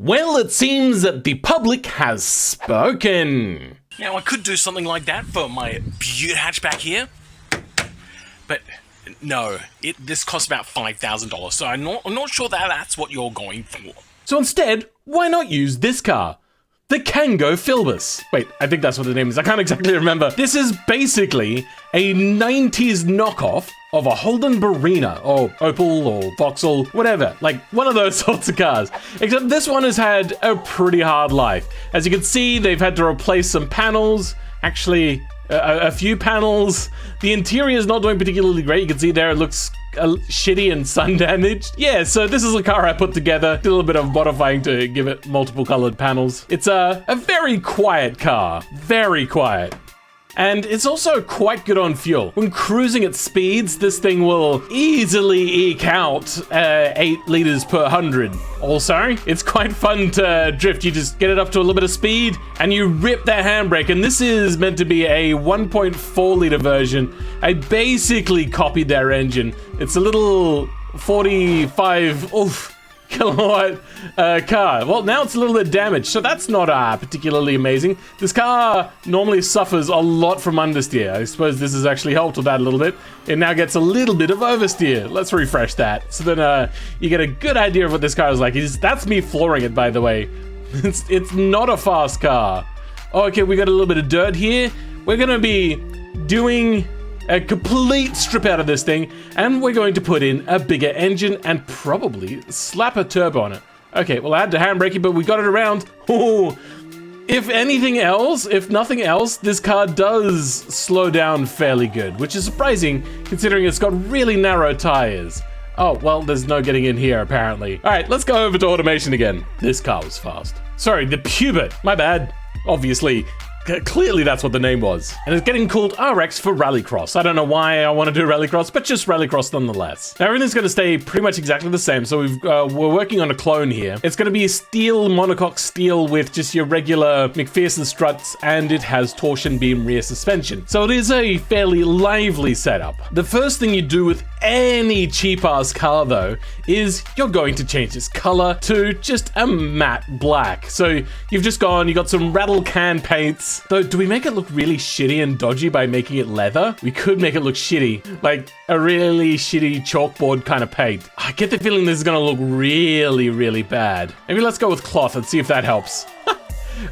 Well, it seems that the public has spoken. Now, I could do something like that for my Butte hatchback here, but no, this costs about $5,000, so I'm not sure that that's what you're going for. So instead, why not use this car? The Kango Filbus. Wait, I think that's what the name is. I can't exactly remember. This is basically a 90s knockoff of a Holden Barina, or Opel, or Vauxhall, whatever. Like, one of those sorts of cars. Except this one has had a pretty hard life. As you can see, they've had to replace some panels. Actually, a few panels. The interior is not doing particularly great. You can see there it looks shitty and sun damaged. Yeah, so this is a car I put together. Did a little bit of modifying to give it multiple colored panels. It's a very quiet car. Very quiet. And it's also quite good on fuel. When cruising at speeds, this thing will easily eke out 8 liters per 100. Also, it's quite fun to drift. You just get it up to a little bit of speed and you rip that handbrake. And this is meant to be a 1.4 liter version. I basically copied their engine. It's a little 45 kilowatt car. Well, now it's a little bit damaged, so that's not particularly amazing. This car normally suffers a lot from understeer. I suppose this has actually helped with that a little bit. It now gets a little bit of oversteer. Let's refresh that, so then you get a good idea of what this car is like. That's me flooring it, by the way. It's not a fast car. Oh, okay, we got a little bit of dirt here. We're gonna be doing a complete strip out of this thing, and we're going to put in a bigger engine and probably slap a turbo on it. Okay, well, I had to handbrake it, but we got it around. Oh, if anything else, if nothing else, this car does slow down fairly good, which is surprising considering it's got really narrow tires. Oh, well, there's no getting in here, apparently. All right, let's go over to automation again. This car was fast. Sorry, the Pubert, my bad. Obviously, clearly that's what the name was. And it's getting called RX for Rallycross. I don't know why I want to do Rallycross, but just Rallycross nonetheless. Now everything's going to stay pretty much exactly the same. So we're working on a clone here. It's going to be steel, monocoque steel with just your regular McPherson struts, and it has torsion beam rear suspension. So it is a fairly lively setup. The first thing you do with any cheap ass car though is you're going to change its color to just a matte black. So you've just you got some rattle can paints. Though, do we make it look really shitty and dodgy by making it leather? We could make it look shitty, like a really shitty chalkboard kind of paint. I get the feeling this is gonna look really, really bad. Maybe let's go with cloth and see if that helps. All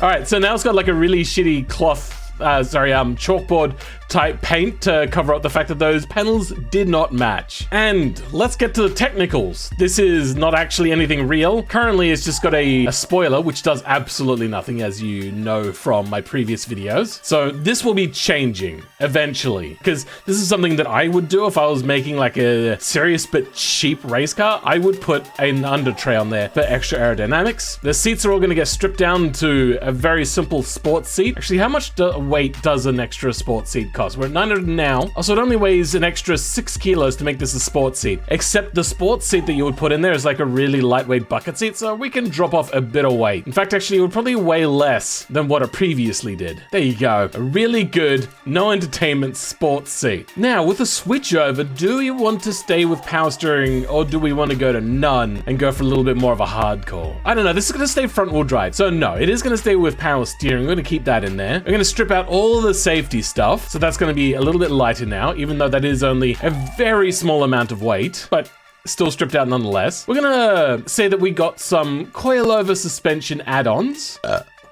right, so now it's got like a really shitty cloth, chalkboard type paint to cover up the fact that those panels did not match. And let's get to the technicals. This is not actually anything real. Currently, it's just got a spoiler, which does absolutely nothing, as you know from my previous videos. So this will be changing eventually, because this is something that I would do if I was making like a serious but cheap race car. I would put an under tray on there for extra aerodynamics. The seats are all going to get stripped down to a very simple sports seat. Actually, how much weight does an extra sports seat cost? We're at 900 now. Also, it only weighs an extra 6 kilos to make this a sports seat. Except the sports seat that you would put in there is like a really lightweight bucket seat, so we can drop off a bit of weight. In fact, actually, it would probably weigh less than what it previously did. There you go. A really good, no entertainment sports seat. Now, with a switch over, do we want to stay with power steering, or do we want to go to none and go for a little bit more of a hardcore? I don't know. This is going to stay front wheel drive. So no, it is going to stay with power steering. We're going to keep that in there. We're going to strip out all the safety stuff. So that's going to be a little bit lighter now, even though that is only a very small amount of weight, but still stripped out nonetheless. We're going to say that we got some coilover suspension add-ons.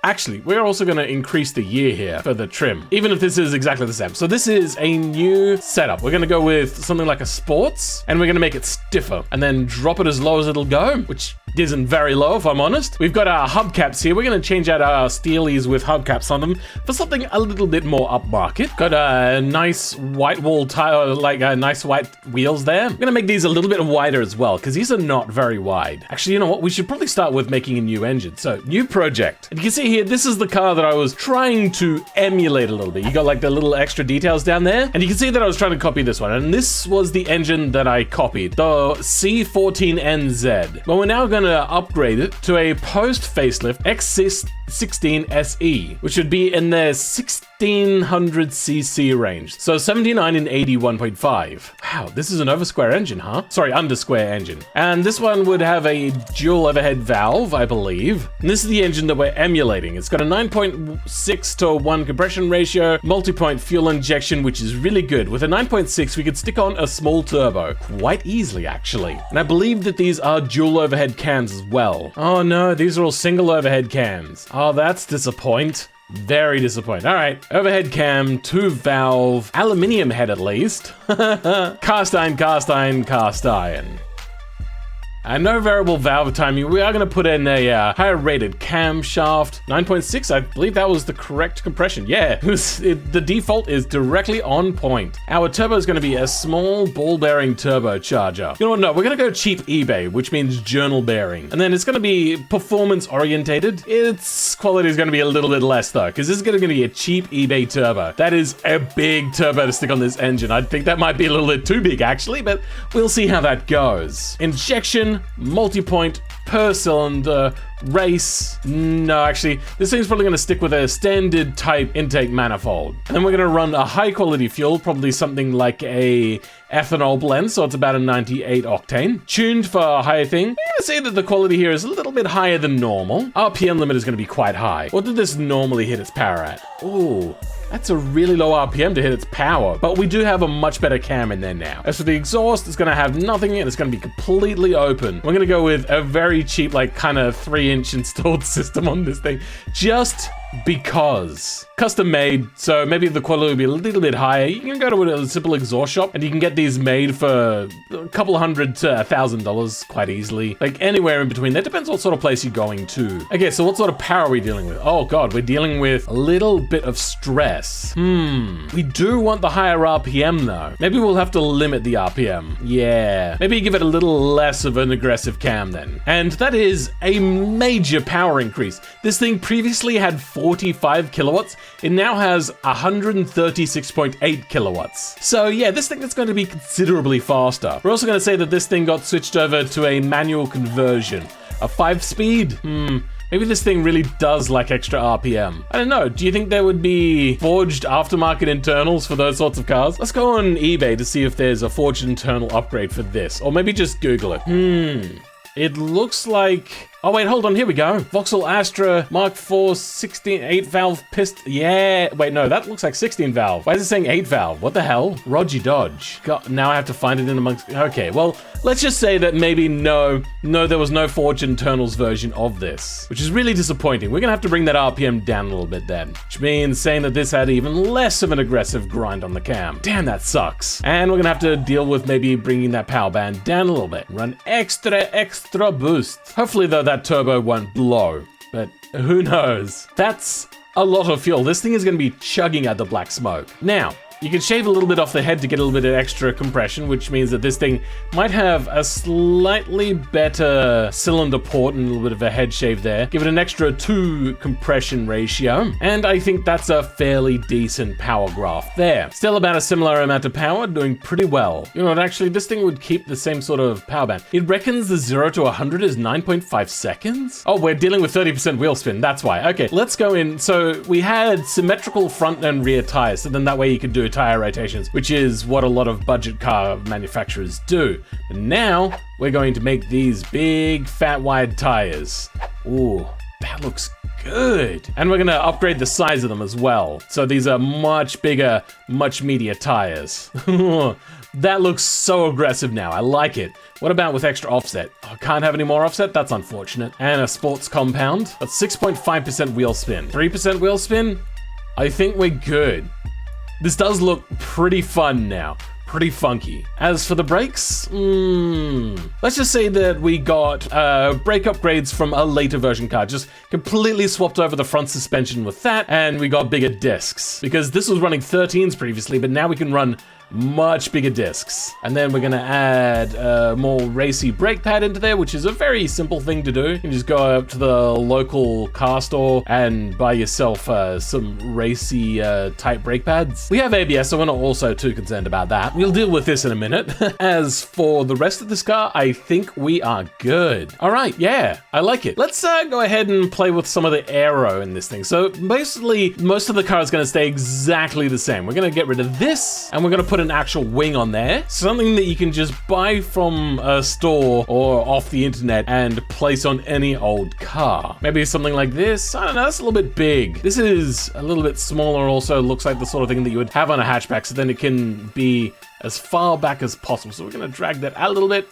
Actually, we're also going to increase the year here for the trim, even if this is exactly the same. So this is a new setup. We're going to go with something like a sports, and we're going to make it stiffer and then drop it as low as it'll go, which isn't very low, if I'm honest. We've got our hubcaps here. We're going to change out our steelies with hubcaps on them for something a little bit more upmarket. Got a nice white wall tire, like nice white wheels there. I'm going to make these a little bit wider as well, because these are not very wide. Actually, you know what? We should probably start with making a new engine. So, new project. And you can see here, this is the car that I was trying to emulate a little bit. You got like the little extra details down there. And you can see that I was trying to copy this one. And this was the engine that I copied, the C14NZ. But we're now going to upgrade it to a post-facelift 16 SE, which would be in their 1600cc range. So 79 in 81.5. Wow, this is an over-square engine, huh? Sorry, under-square engine. And this one would have a dual overhead valve, I believe. And this is the engine that we're emulating. It's got a 9.6 to 1 compression ratio, multi-point fuel injection, which is really good. With a 9.6, we could stick on a small turbo quite easily, actually. And I believe that these are dual overhead cans as well. Oh no, these are all single overhead cans. Oh, that's disappointing. Very disappointing. All right, overhead cam, 2-valve, aluminium head at least. Cast iron, cast iron, cast iron. And no variable valve timing. We are going to put in a higher rated camshaft. 9.6, I believe that was the correct compression. Yeah, the default is directly on point. Our turbo is going to be a small ball bearing turbocharger. You know what? No, we're going to go cheap eBay, which means journal bearing. And then it's going to be performance orientated. Its quality is going to be a little bit less though, because this is going to be a cheap eBay turbo. That is a big turbo to stick on this engine. I think that might be a little bit too big actually, but we'll see how that goes. Injection, multi-point, per cylinder, race. No, actually, this thing's probably going to stick with a standard type intake manifold. And then we're going to run a high quality fuel, probably something like a ethanol blend, so it's about a 98 octane. Tuned for a higher thing. I'm going to say that the quality here is a little bit higher than normal. RPM limit is going to be quite high. What did this normally hit its power at? Ooh. That's a really low RPM to hit its power, but we do have a much better cam in there now. As for the exhaust, it's going to have nothing in it. It's going to be completely open. We're going to go with a very cheap, like kind of 3-inch installed system on this thing, just because. Custom made, so maybe the quality will be a little bit higher. You can go to a simple exhaust shop and you can get these made for a couple $100 to $1,000 quite easily. Like anywhere in between. That depends what sort of place you're going to. Okay, so what sort of power are we dealing with? Oh god, we're dealing with a little bit of stress. We do want the higher RPM though. Maybe we'll have to limit the RPM. Yeah, maybe give it a little less of an aggressive cam then. And that is a major power increase. This thing previously had 45 kilowatts. It now has 136.8 kilowatts. So yeah, this thing is going to be considerably faster. We're also going to say that this thing got switched over to a manual conversion. A 5-speed? Maybe this thing really does like extra RPM. I don't know. Do you think there would be forged aftermarket internals for those sorts of cars? Let's go on eBay to see if there's a forged internal upgrade for this. Or maybe just Google it. It looks like... Oh wait, hold on, here we go. Vauxhall Astra Mark IV 16 8-valve piston. Yeah, wait, no, that looks like 16-valve. Why is it saying 8-valve? What the hell? Roger Dodge. God, now I have to find it in amongst... Okay, well, let's just say that maybe no, there was no forged internals version of this, which is really disappointing. We're gonna have to bring that RPM down a little bit then, which means saying that this had even less of an aggressive grind on the cam. Damn, that sucks. And we're gonna have to deal with maybe bringing that power band down a little bit. Run extra boost. Hopefully though, that turbo won't blow, but who knows? That's a lot of fuel. This thing is going to be chugging out the black smoke. Now, you can shave a little bit off the head to get a little bit of extra compression, which means that this thing might have a slightly better cylinder port and a little bit of a head shave there. Give it an extra 2 compression ratio. And I think that's a fairly decent power graph there. Still about a similar amount of power, doing pretty well. You know what, actually, this thing would keep the same sort of power band. It reckons the 0 to 100 is 9.5 seconds. Oh, we're dealing with 30% wheel spin, that's why. Okay, let's go in. So we had symmetrical front and rear tires, so then that way you could do tire rotations, which is what a lot of budget car manufacturers do. But now we're going to make these big fat wide tires. Ooh, that looks good. And we're going to upgrade the size of them as well. So these are much bigger, much meatier tires. That looks so aggressive now. I like it. What about with extra offset? Oh, can't have any more offset? That's unfortunate. And a sports compound. That's 6.5% wheel spin. 3% wheel spin? I think we're good. This does look pretty fun now. Pretty funky. As for the brakes, let's just say that we got brake upgrades from a later version car. Just completely swapped over the front suspension with that, and we got bigger discs. Because this was running 13s previously, but now we can run much bigger discs. And then we're gonna add a more racy brake pad into there, which is a very simple thing to do. You can just go up to the local car store and buy yourself some racy type brake pads. We have ABS, so we're not also too concerned about that. We'll deal with this in a minute. As for the rest of this car, I think we are good. All right, yeah, I like it. Let's go ahead and play with some of the aero in this thing. So basically, most of the car is gonna stay exactly the same. We're gonna get rid of this, and we're gonna put an actual wing on there. Something that you can just buy from a store or off the internet and place on any old car. Maybe something like this. I don't know, that's a little bit big. This is a little bit smaller, also looks like the sort of thing that you would have on a hatchback, so then it can be as far back as possible. So we're gonna drag that out a little bit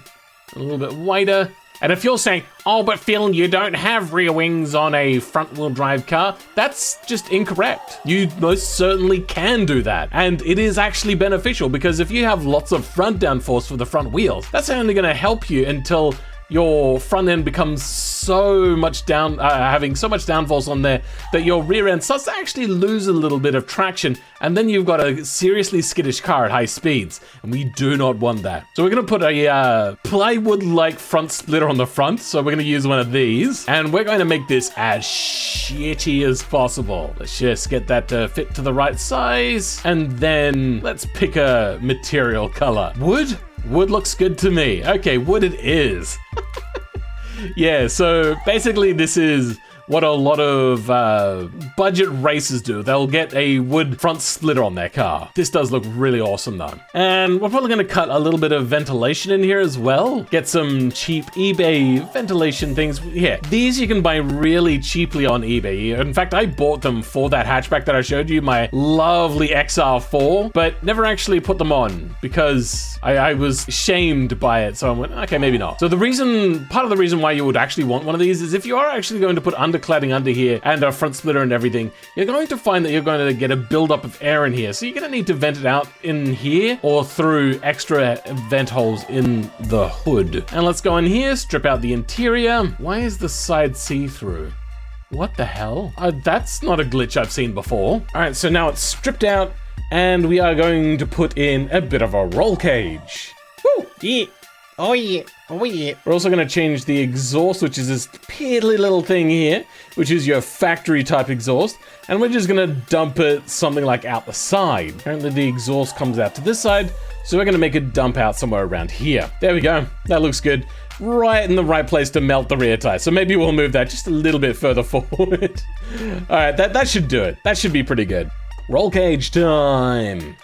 wider. And if you're saying, oh, but Phil, you don't have rear wings on a front-wheel drive car, that's just incorrect. You most certainly can do that. And it is actually beneficial, because if you have lots of front downforce for the front wheels, that's only gonna help you until your front end becomes so much having so much downforce on there that your rear end starts to actually lose a little bit of traction, and then you've got a seriously skittish car at high speeds, and we do not want that. So we're gonna put a plywood-like front splitter on the front, so we're gonna use one of these, and we're going to make this as shitty as possible. Let's just get that to fit to the right size, and then let's pick a material color. Wood? Wood looks good to me. Okay, wood it is. Yeah, so basically this is what a lot of budget racers do. They'll get a wood front splitter on their car. This does look really awesome though. And we're probably gonna cut a little bit of ventilation in here as well. Get some cheap eBay ventilation things. Yeah, these you can buy really cheaply on eBay. In fact, I bought them for that hatchback that I showed you, my lovely XR4, but never actually put them on because I was shamed by it. So I went, okay, maybe not. So part of the reason why you would actually want one of these is if you are actually going to put undercladding under here and a front splitter and everything, you're going to find that you're going to get a buildup of air in here. So you're going to need to vent it out in here or through extra vent holes in the hood. And let's go in here, strip out the interior. Why is the side see-through? What the hell? That's not a glitch I've seen before. All right, so now it's stripped out and we are going to put in a bit of a roll cage. Woo! Yeah. Oh yeah, oh yeah. We're also gonna change the exhaust, which is this piddly little thing here, which is your factory type exhaust, and we're just gonna dump it something like out the side. Apparently the exhaust comes out to this side, so we're gonna make it dump out somewhere around here. There we go, that looks good. Right in the right place to melt the rear tire. So maybe we'll move that just a little bit further forward. All right, that should do it. That should be pretty good. Roll cage time.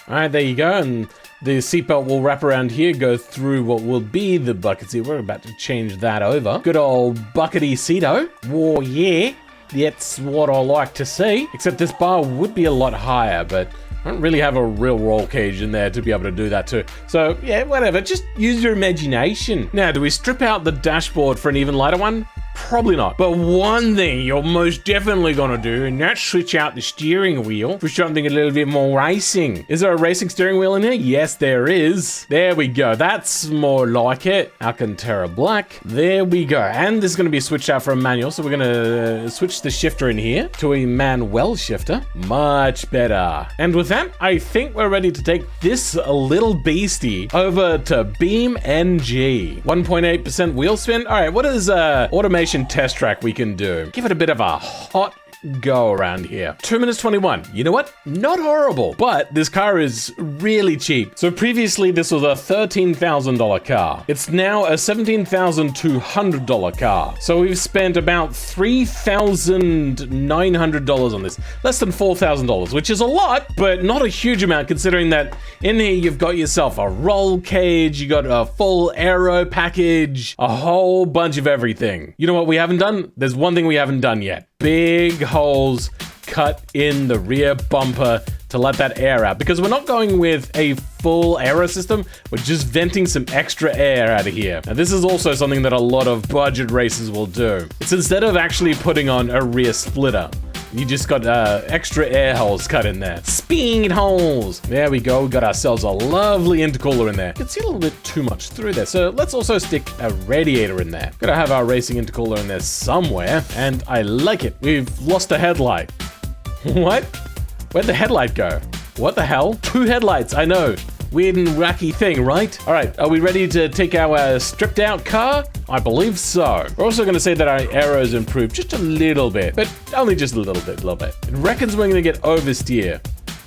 All right, there you go, and the seatbelt will wrap around here, go through what will be the bucket seat. We're about to change that over. Good old buckety seato. Whoa, yeah. That's what I like to see. Except this bar would be a lot higher, but I don't really have a real roll cage in there to be able to do that too. So yeah, whatever, just use your imagination. Now, do we strip out the dashboard for an even lighter one? Probably not. But one thing you're most definitely gonna do, and that's switch out the steering wheel for something a little bit more racing. Is there a racing steering wheel in here? Yes, there is. There we go. That's more like it. Alcantara black. There we go. And this is gonna be switched out for a manual, so we're gonna switch the shifter in here to a manual shifter. Much better. And with that, I think we're ready to take this little beastie over to BeamNG. 1.8% wheel spin. All right, what is automation test track we can do? Give it a bit of a hot go around here. 2 minutes 21. You know what? Not horrible, but this car is really cheap. So previously this was a $13,000 car. It's now a $17,200 car. So we've spent about $3,900 on this. Less than $4,000, which is a lot, but not a huge amount considering that in here you've got yourself a roll cage, you got a full aero package, a whole bunch of everything. You know what we haven't done? There's one thing we haven't done yet. Big holes cut in the rear bumper to let that air out, because we're not going with a full aero system, we're just venting some extra air out of here. Now this is also something that a lot of budget racers will do. It's instead of actually putting on a rear splitter, you just got extra air holes cut in there. Speed holes. There we go. We got ourselves a lovely intercooler in there. You can see a little bit too much through there. So let's also stick a radiator in there. Gotta have our racing intercooler in there somewhere. And I like it. We've lost a headlight. What? Where'd the headlight go? What the hell? 2 headlights, I know. Weird and wacky thing, right? All right, are we ready to take our stripped out car? I believe so. We're also gonna say that our aero's improved just a little bit, but only just a little bit. It reckons we're gonna get oversteer,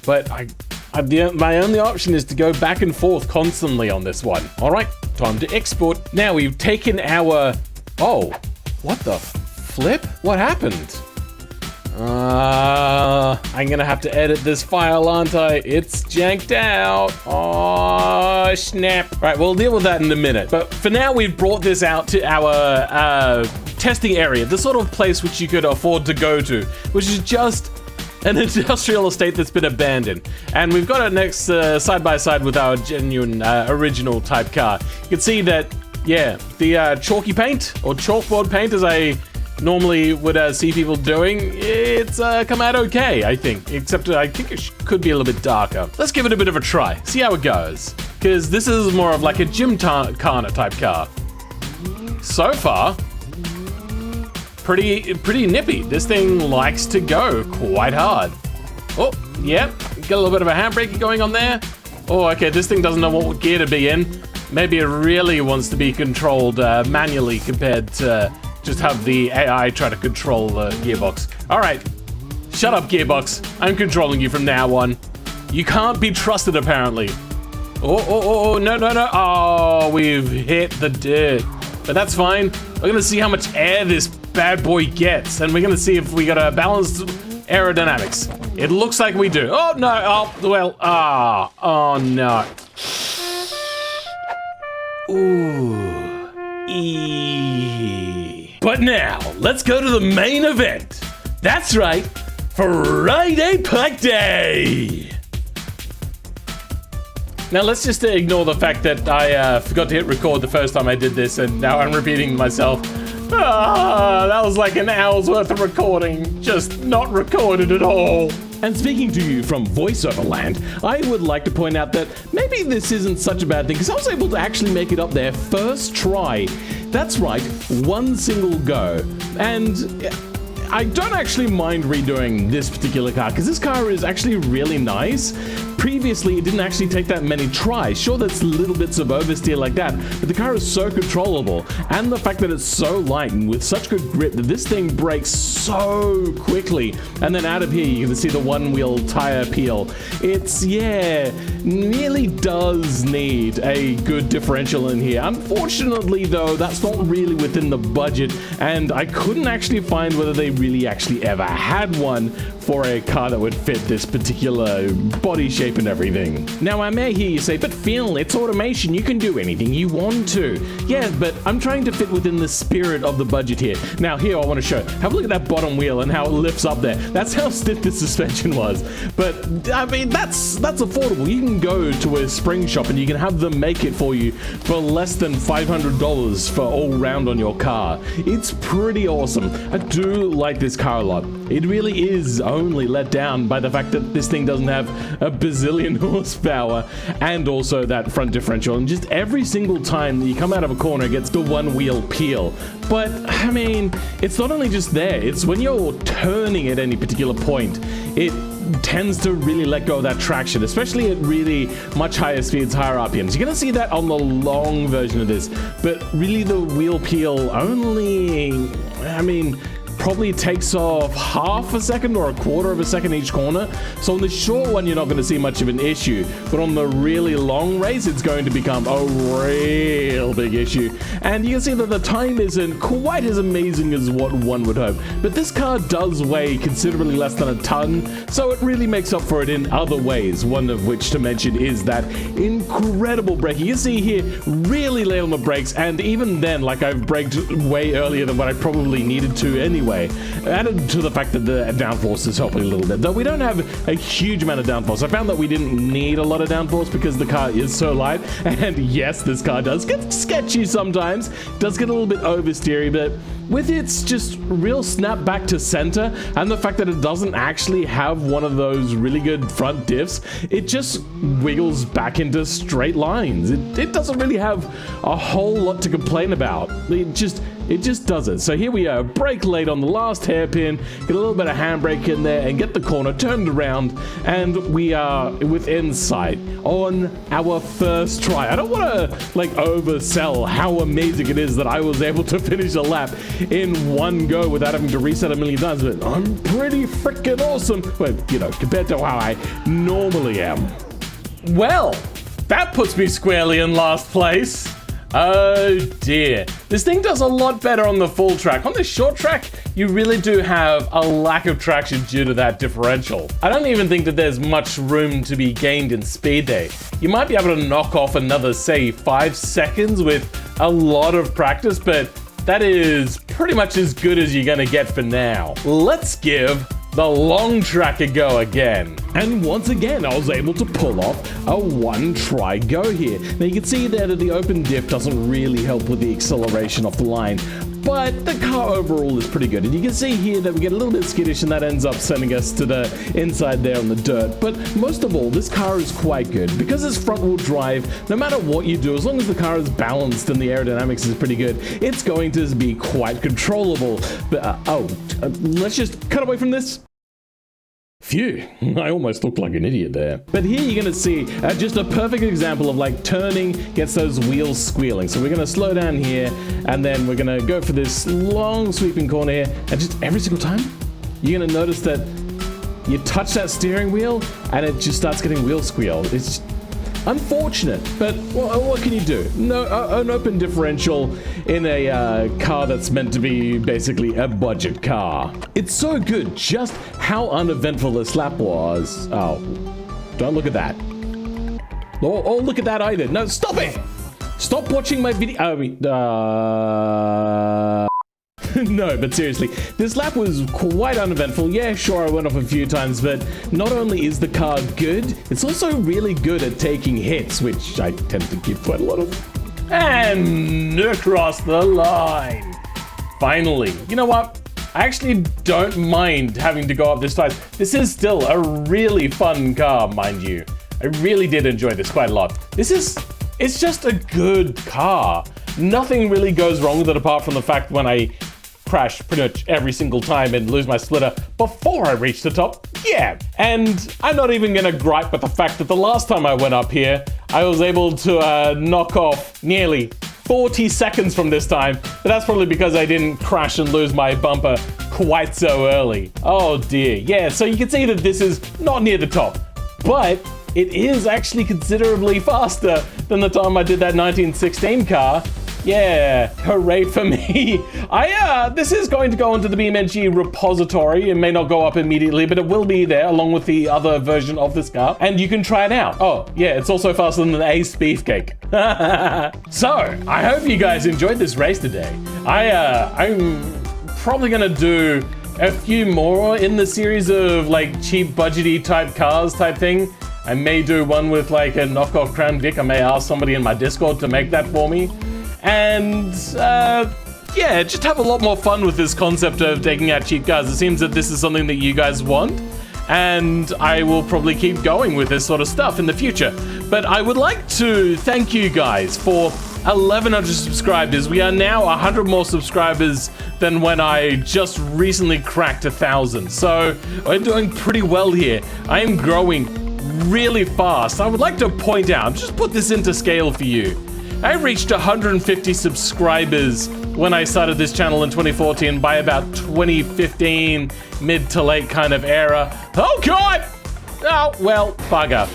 but my only option is to go back and forth constantly on this one. All right, time to export. Now we've taken our, oh, what the flip? What happened? I'm gonna have to edit this file, aren't I? It's janked out. Oh, snap. All right, we'll deal with that in a minute. But for now, we've brought this out to our testing area, the sort of place which you could afford to go to, which is just an industrial estate that's been abandoned. And we've got it next side by side with our genuine original type car. You can see that, yeah, the chalky paint, or chalkboard paint as I normally would see people doing, it's come out okay, I think. Except I think it could be a little bit darker. Let's give it a bit of a try, see how it goes. Because this is more of like a gymkhana type car. So far, pretty nippy. This thing likes to go quite hard. Oh, yep, got a little bit of a handbrake going on there. Oh, okay, this thing doesn't know what gear to be in. Maybe it really wants to be controlled manually compared to just have the AI try to control the gearbox. All right, shut up, gearbox. I'm controlling you from now on. You can't be trusted, apparently. Oh, no. Oh, we've hit the dirt. But that's fine. We're gonna see how much air this bad boy gets, and we're gonna see if we got a balanced aerodynamics. It looks like we do. Oh, no, oh, well, oh, no. Ooh. But now, let's go to the main event. That's right, Friday Pike Day. Now let's just ignore the fact that I forgot to hit record the first time I did this, and now I'm repeating myself. That was like an hour's worth of recording, just not recorded at all. And speaking to you from voiceover land, I would like to point out that maybe this isn't such a bad thing, because I was able to actually make it up there first try. That's right, one single go. And I don't actually mind redoing this particular car, because this car is actually really nice. Previously, it didn't actually take that many tries. Sure, there's little bits of oversteer like that, but the car is so controllable. And the fact that it's so light and with such good grip that this thing brakes so quickly. And then out of here, you can see the one-wheel tire peel. It's, yeah, really does need a good differential in here. Unfortunately, though, that's not really within the budget, and I couldn't actually find whether they really actually ever had one for a car that would fit this particular body shape and everything. Now, I may hear you say, but Phil, it's automation, you can do anything you want to. Yeah, but I'm trying to fit within the spirit of the budget here. Now, here I want to show. Have a look at that bottom wheel and how it lifts up there. That's how stiff the suspension was. But, I mean, that's affordable. You can go to a spring shop and you can have them make it for you for less than $500 for all round on your car. It's pretty awesome. I do like this car a lot. It really is only let down by the fact that this thing doesn't have a bazillion horsepower and also that front differential, and just every single time that you come out of a corner it gets the one wheel peel. But I mean, it's not only just there, it's when you're turning at any particular point, it tends to really let go of that traction, especially at really much higher speeds, higher RPMs. You're gonna see that on the long version of this, but really the wheel peel only, I mean, probably takes off half a second or a quarter of a second each corner. So on the short one, you're not going to see much of an issue, but on the really long race, it's going to become a real big issue. And you can see that the time isn't quite as amazing as what one would hope, but this car does weigh considerably less than a ton, so it really makes up for it in other ways, one of which to mention is that incredible braking. You can see here, really late on the brakes, and even then, like, I've braked way earlier than what I probably needed to anyway. Added to the fact that the downforce is helping a little bit, though we don't have a huge amount of downforce. I found that we didn't need a lot of downforce because the car is so light, and yes, this car does get sketchy sometimes, does get a little bit oversteery, but with its just real snap back to center and the fact that it doesn't actually have one of those really good front diffs, it just wiggles back into straight lines. It doesn't really have a whole lot to complain about. It just does it. So here we are, brake late on the last hairpin, get a little bit of handbrake in there and get the corner turned around, and we are within sight on our first try. I don't want to like oversell how amazing it is that I was able to finish a lap in one go without having to reset a million times, but I'm pretty freaking awesome. Well, you know, compared to how I normally am. Well, that puts me squarely in last place. Oh dear. This thing does a lot better on the full track. On the short track, you really do have a lack of traction due to that differential. I don't even think that there's much room to be gained in speed there. You might be able to knock off another, say, 5 seconds with a lot of practice, but that is pretty much as good as you're gonna get for now. Let's give the long track a go again. And once again, I was able to pull off a one try go here. Now you can see there that the open diff doesn't really help with the acceleration off the line, but the car overall is pretty good. And you can see here that we get a little bit skittish and that ends up sending us to the inside there on the dirt. But most of all, this car is quite good. Because it's front wheel drive, no matter what you do, as long as the car is balanced and the aerodynamics is pretty good, it's going to be quite controllable. But, let's just cut away from this. Phew, I almost looked like an idiot there. But here you're gonna see just a perfect example of like turning gets those wheels squealing. So we're gonna slow down here and then we're gonna go for this long sweeping corner here, and just every single time you're gonna notice that you touch that steering wheel and it just starts getting wheel squeal. It's unfortunate, but what can you do? No, an open differential in a car that's meant to be basically a budget car. It's so good just how uneventful this lap was. Oh, don't look at that. Oh, look at that either. No, stop it! Stop watching my video. No, but seriously, this lap was quite uneventful. Yeah, sure, I went off a few times, but not only is the car good, it's also really good at taking hits, which I tend to give quite a lot of. And across the line. Finally, you know what? I actually don't mind having to go up this time. This is still a really fun car, mind you. I really did enjoy this quite a lot. It's just a good car. Nothing really goes wrong with it apart from the fact when I crash pretty much every single time and lose my splitter before I reach the top. Yeah, and I'm not even gonna gripe with the fact that the last time I went up here, I was able to knock off nearly 40 seconds from this time, but that's probably because I didn't crash and lose my bumper quite so early. Oh dear, yeah, so you can see that this is not near the top, but it is actually considerably faster than the time I did that 1916 car. Yeah, hooray for me. This is going to go into the BeamNG repository. It may not go up immediately, but it will be there along with the other version of this car, and you can try it out. Oh, yeah, it's also faster than the Ace Beefcake. So, I hope you guys enjoyed this race today. I'm probably gonna do a few more in the series of like cheap budgety type cars type thing. I may do one with like a knockoff Crown Vic. I may ask somebody in my Discord to make that for me. And yeah, just have a lot more fun with this concept of taking out cheap cars. It seems that this is something that you guys want, and I will probably keep going with this sort of stuff in the future. But I would like to thank you guys for 1,100 subscribers. We are now 100 more subscribers than when I just recently cracked 1,000. So we're doing pretty well here. I am growing really fast. I would like to point out, just put this into scale for you. I reached 150 subscribers when I started this channel in 2014. By about 2015, mid to late kind of era. Oh God! Oh, well, bugger.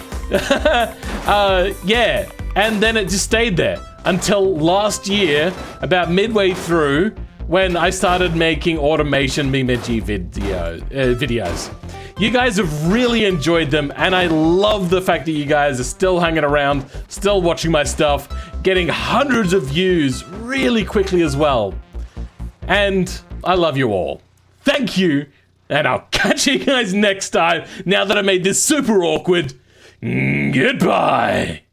Yeah, and then it just stayed there until last year, about midway through, when I started making automation BeamNG videos. You guys have really enjoyed them, and I love the fact that you guys are still hanging around, still watching my stuff, getting hundreds of views really quickly as well. And I love you all. Thank you, and I'll catch you guys next time, now that I made this super awkward. Goodbye.